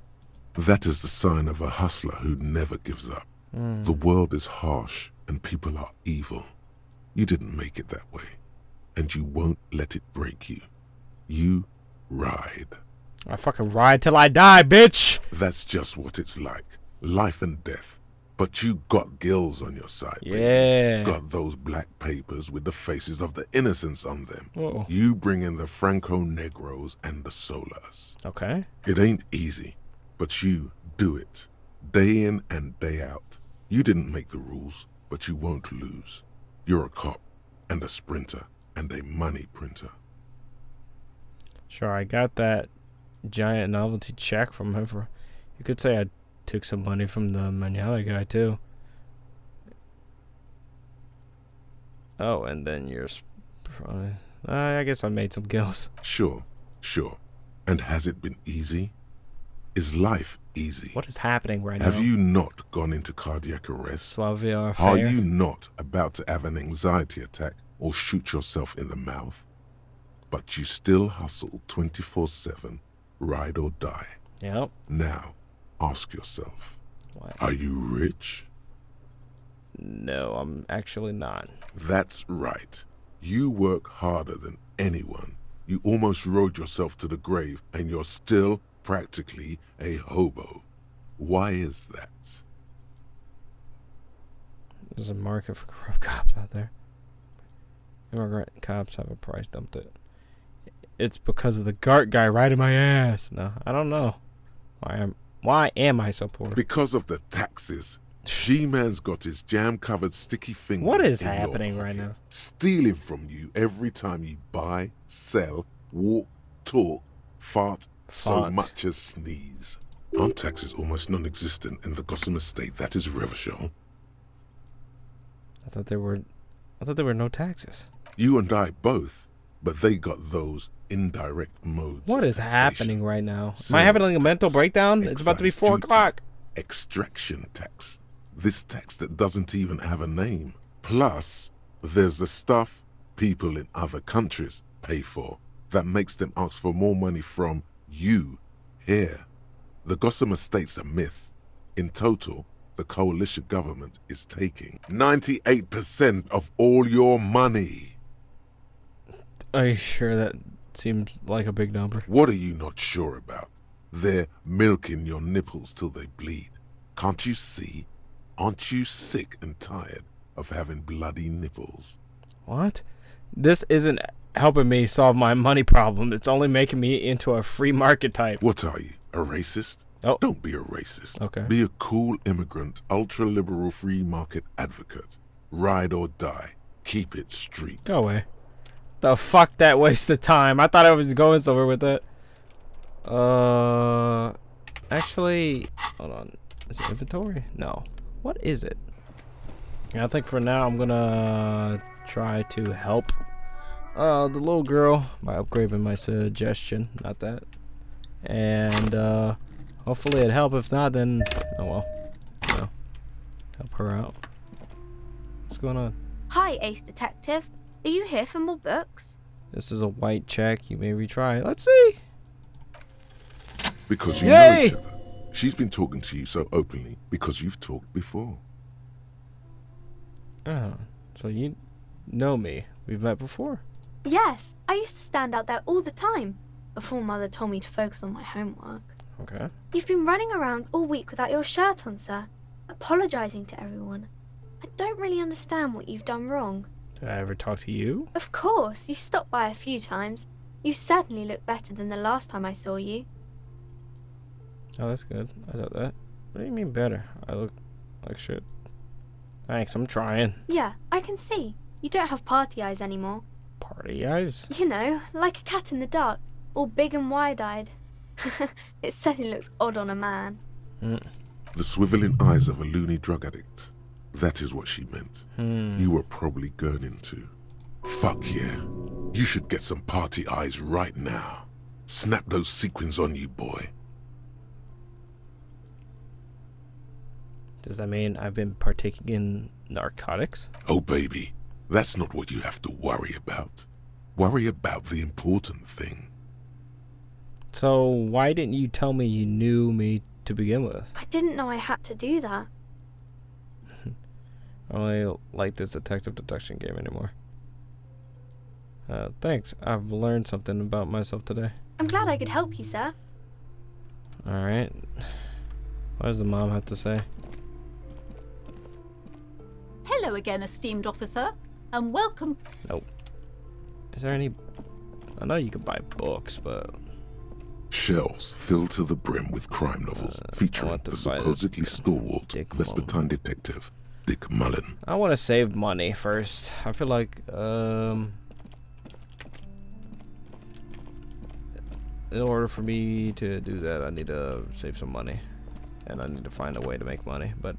That is the sign of a hustler who never gives up. The world is harsh and people are evil. You didn't make it that way, and you won't let it break you. You ride. I fucking ride till I die, bitch! That's just what it's like. Life and death. But you got gills on your side, Yeah. baby. Got those black papers with the faces of the innocents on them. Uh-oh. You bring in the Franco-Negros and the Solas. Okay. It ain't easy, but you do it. Day in and day out. You didn't make the rules, but you won't lose. You're a cop, and a sprinter, and a money printer. Sure, I got that giant novelty check from him for... You could say I took some money from the Manjala guy, too. Oh, and then you're... probably... I guess I made some gills. Sure. And has it been easy? Is life easy? What is happening right now? Have you not gone into cardiac arrest? Suavia Are you not about to have an anxiety attack or shoot yourself in the mouth? But you still hustle 24/7, ride or die. Yep. Now, ask yourself, What? are you rich? No, I'm actually not. That's right. You work harder than anyone. You almost rode yourself to the grave, and you're still practically a hobo. Why is that? There's a market for corrupt cops out there. Immigrant cops have a price dumped it. It's because of the GART guy riding my ass. No, I don't know. Why am I so poor? Because of the taxes. G-Man's got his jam-covered sticky fingers. What is in your happening right pocket, now? stealing from you every time you buy, sell, walk, talk, fart, so Fart. much as sneeze. Aren't taxes almost non-existent in the Gossamer state that is Revachol? I thought there were no taxes. You and I both, but they got those indirect modes. What of is taxation. happening right now? Am I having like a mental tax, breakdown? It's about to be excise 4 duty, o'clock. Extraction tax. This tax that doesn't even have a name. Plus, there's the stuff people in other countries pay for that makes them ask for more money from you here. The Gossamer state's a myth. In total, the coalition government is taking 98% of all your money. Are you sure that seems like a big number? What are you not sure about? They're milking your nipples till they bleed. Can't you see? Aren't you sick and tired of having bloody nipples? What? This isn't helping me solve my money problem. It's only making me into a free market type. What are you, a racist? Oh. Don't be a racist. Okay. Be a cool immigrant, ultra-liberal free market advocate. Ride or die. Keep it street. Go away. The fuck that waste of time. I thought I was going somewhere with it. Actually, hold on. Is it inventory? No. What is it? Yeah, I think for now I'm gonna try to help the little girl by upgrading my suggestion. Not that. And hopefully it'd help. If not, then oh well. You know, help her out. What's going on? Hi, Ace Detective. Are you here for more books? This is a white check. You may retry. Let's see. Because you Yay! know each other. She's been talking to you so openly because you've talked before. Oh, so you know me. We've met before. Yes, I used to stand out there all the time before Mother told me to focus on my homework. Okay. You've been running around all week without your shirt on, sir, apologizing to everyone. I don't really understand what you've done wrong. Did I ever talk to you? Of course, you stopped by a few times. You certainly look better than the last time I saw you. Oh, that's good. I thought that. What do you mean better? I look like shit. Thanks, I'm trying. Yeah, I can see. You don't have party eyes anymore. Party eyes? You know, like a cat in the dark, all big and wide-eyed. It certainly looks odd on a man. Mm. The swiveling eyes of a loony drug addict. That is what she meant. You were probably gurning too. Fuck yeah. You should get some party eyes right now. Snap those sequins on you, boy. Does that mean I've been partaking in narcotics? Oh, baby. That's not what you have to worry about. Worry about the important thing. So why didn't you tell me you knew me to begin with? I didn't know I had to do that. I don't really like this detective deduction game anymore. Thanks. I've learned something about myself today. I'm glad I could help you, sir. Alright. What does the mom have to say? Hello again, esteemed officer, and welcome. Nope. Is there any... I know you could buy books, but... Shelves filled to the brim with crime novels I featuring want to the buy this supposedly stalwart Dick Vespertine detective, Dick Mullen. I want to save money first. I feel like, in order for me to do that, I need to save some money. And I need to find a way to make money, but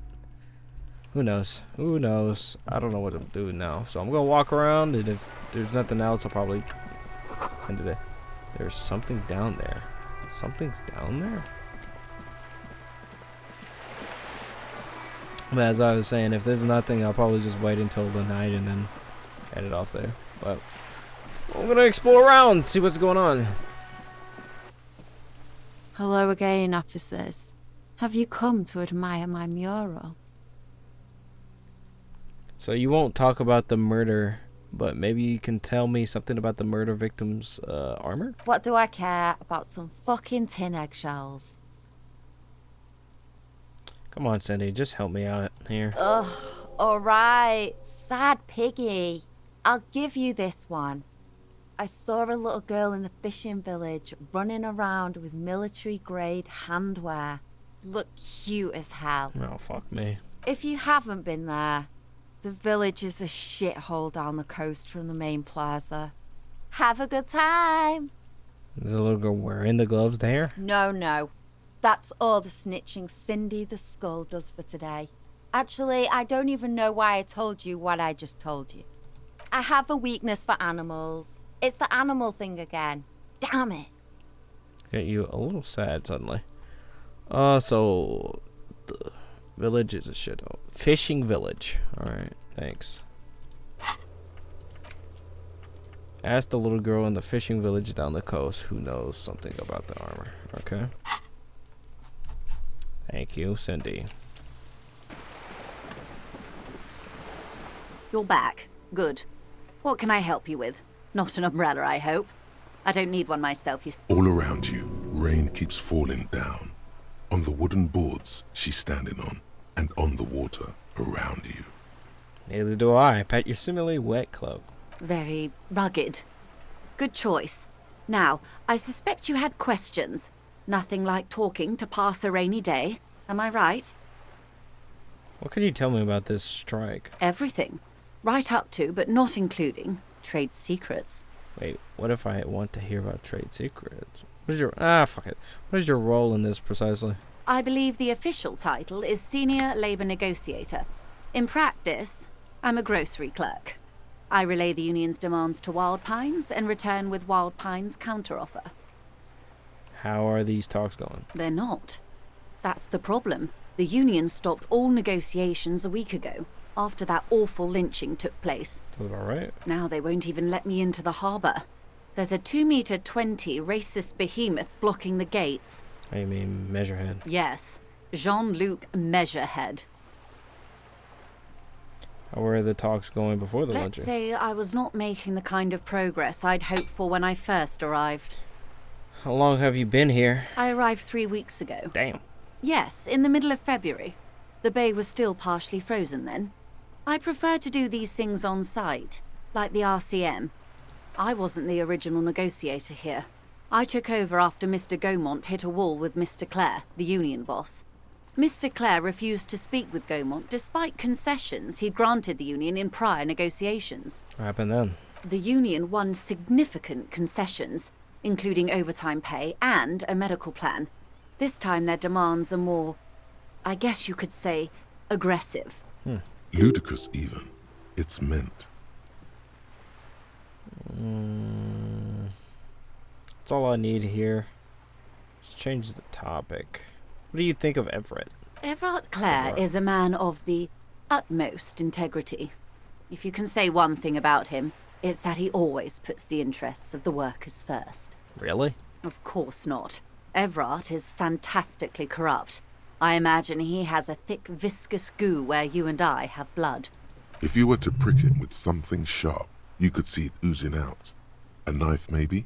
who knows? Who knows? I don't know what I'm doing now. So I'm going to walk around, and if there's nothing else, I'll probably end it. There's something down there. Something's down there? But as I was saying, if there's nothing, I'll probably just wait until the night and then head it off there. But I'm going to explore around, see what's going on. Hello again, officers. Have you come to admire my mural? So you won't talk about the murder, but maybe you can tell me something about the murder victim's armor? What do I care about some fucking tin eggshells? Come on, Cindy, just help me out here. Ugh, alright. Sad piggy. I'll give you this one. I saw a little girl in the fishing village running around with military-grade handwear. Looked cute as hell. Oh, fuck me. If you haven't been there, the village is a shithole down the coast from the main plaza. Have a good time. Is the little girl wearing the gloves there? No. That's all the snitching Cindy the Skull does for today. Actually, I don't even know why I told you what I just told you. I have a weakness for animals. It's the animal thing again. Damn it. Get you a little sad suddenly. So the village is a shithole. Fishing village. Alright, thanks. Ask the little girl in the fishing village down the coast who knows something about the armor. Okay. Thank you, Cindy. You're back. Good. What can I help you with? Not an umbrella, I hope. I don't need one myself, you see. All around you, rain keeps falling down. On the wooden boards she's standing on, and on the water around you. Neither do I. Pat your similarly wet cloak. Very rugged. Good choice. Now, I suspect you had questions. Nothing like talking to pass a rainy day. Am I right? What can you tell me about this strike? Everything. Right up to, but not including, trade secrets. Wait, what if I want to hear about trade secrets? What is your... fuck it. What is your role in this precisely? I believe the official title is Senior Labor Negotiator. In practice, I'm a grocery clerk. I relay the union's demands to Wild Pines and return with Wild Pines' counteroffer. How are these talks going? They're not. That's the problem. The union stopped all negotiations a week ago, after that awful lynching took place. Sounds about right. Now they won't even let me into the harbour. There's a 2-meter 20 racist behemoth blocking the gates. I mean, Measurehead. Yes, Jean-Luc Measurehead. How were the talks going before the Let's lynching? say I was not making the kind of progress I'd hoped for when I first arrived. How long have you been here? I arrived 3 weeks ago. Damn. Yes, in the middle of February. The bay was still partially frozen then. I prefer to do these things on site, like the RCM. I wasn't the original negotiator here. I took over after Mr. Gaumont hit a wall with Mr. Clare, the union boss. Mr. Clare refused to speak with Gaumont despite concessions he'd granted the union in prior negotiations. What happened then? The union won significant concessions, including overtime pay and a medical plan. This time their demands are more, I guess you could say, aggressive. Ludicrous even. It's meant. That's all I need here. Let's change the topic. What do you think of Everett? Everard Clare is a man of the utmost integrity. If you can say one thing about him, it's that he always puts the interests of the workers first. Really? Of course not. Everard is fantastically corrupt. I imagine he has a thick, viscous goo where you and I have blood. If you were to prick him with something sharp, you could see it oozing out. A knife, maybe?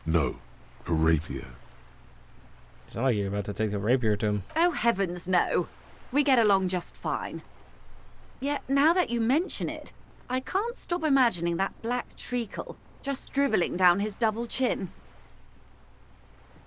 No, a rapier. It's not like you're about to take a rapier to him. Oh, heavens, no. We get along just fine. Yet, now that you mention it, I can't stop imagining that black treacle just dribbling down his double chin.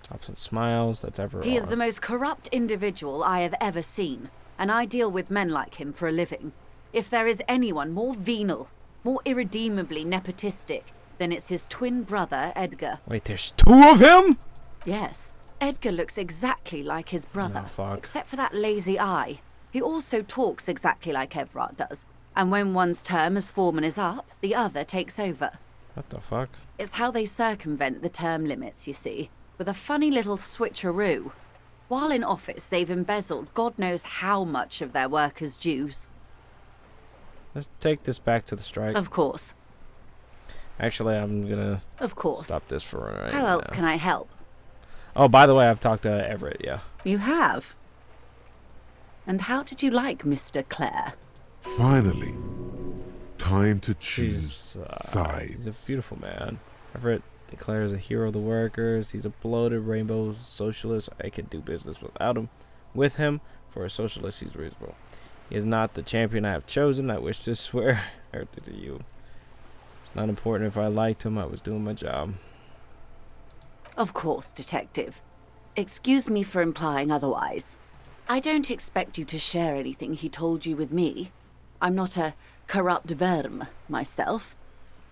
Tops and smiles, that's ever. He is the most corrupt individual I have ever seen, and I deal with men like him for a living. If there is anyone more venal, more irredeemably nepotistic, then it's his twin brother, Edgar. Wait, there's two of him? Yes, Edgar looks exactly like his brother, except for that lazy eye. He also talks exactly like Evrart does, and when one's term as foreman is up, the other takes over. What the fuck? It's how they circumvent the term limits, you see, with a funny little switcheroo. While in office, they've embezzled God knows how much of their workers' dues. Let's take this back to the strike. Of course. Actually, I'm gonna stop this for right now. How else can I help? Oh, by the way, I've talked to Everett, yeah. You have? And how did you like Mr. Clare? Finally. Time to choose sides. He's a beautiful man. Everett declares a hero of the workers. He's a bloated rainbow socialist. I could do business without him. With him, for a socialist, he's reasonable. He is not the champion I have chosen. I wish to swear everything to you. It's not important if I liked him. I was doing my job. Of course, Detective. Excuse me for implying otherwise. I don't expect you to share anything he told you with me. I'm not a corrupt verm myself.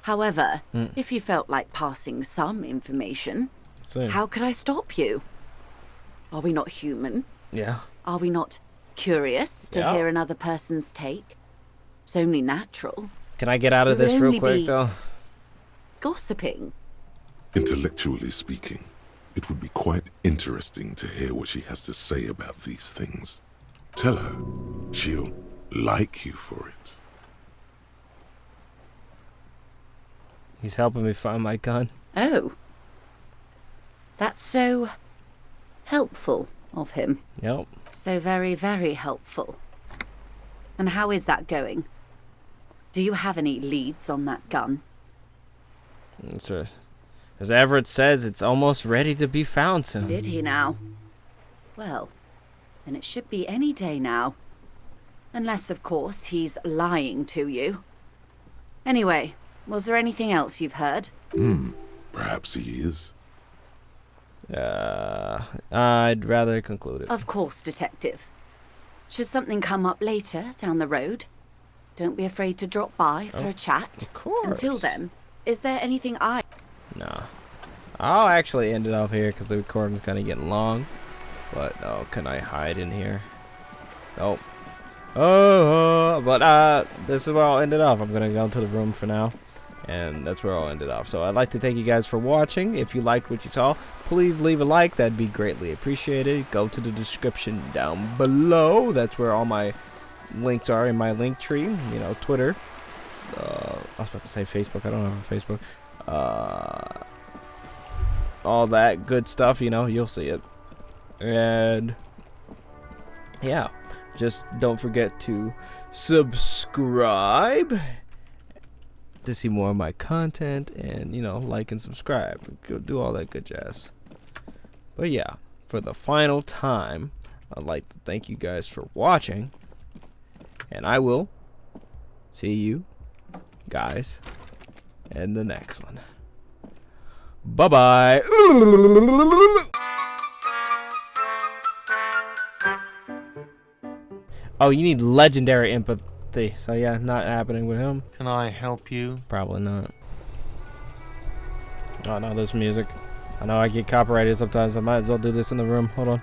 However, if you felt like passing some information, how could I stop you? Are we not human? Yeah. Are we not curious to hear another person's take? It's only natural. Can I get out of this real quick, though? Gossiping. Intellectually speaking, it would be quite interesting to hear what she has to say about these things. Tell her she'll like you for it. He's helping me find my gun. Oh. That's so helpful of him. Yep. So very, very helpful. And how is that going? Do you have any leads on that gun? As Everett says, it's almost ready to be found soon. Did he now? Well, then it should be any day now. Unless, of course, he's lying to you. Anyway, was there anything else you've heard? Perhaps he is. I'd rather conclude it. Of course, Detective. Should something come up later down the road, don't be afraid to drop by for a chat. Of course. Until then, is there anything Nah. I'll actually end it off here because the recording's kind of getting long. But, oh, can I hide in here? Nope. But this is where I'll end it off. I'm going to go into the room for now. And that's where I'll end it off. So I'd like to thank you guys for watching. If you liked what you saw, please leave a like. That'd be greatly appreciated. Go to the description down below. That's where all my links are in my link tree. You know, Twitter. I was about to say Facebook. I don't have a Facebook. All that good stuff, you know, you'll see it. And yeah, just don't forget to subscribe to see more of my content, and you know, like and subscribe. Go do all that good jazz. But yeah, for the final time, I'd like to thank you guys for watching, and I will see you guys in the next one. Bye bye. Oh, you need legendary empathy. So yeah, not happening with him. Can I help you? Probably not. Oh no, this music. I know I get copyrighted sometimes. I might as well do this in the room. Hold on.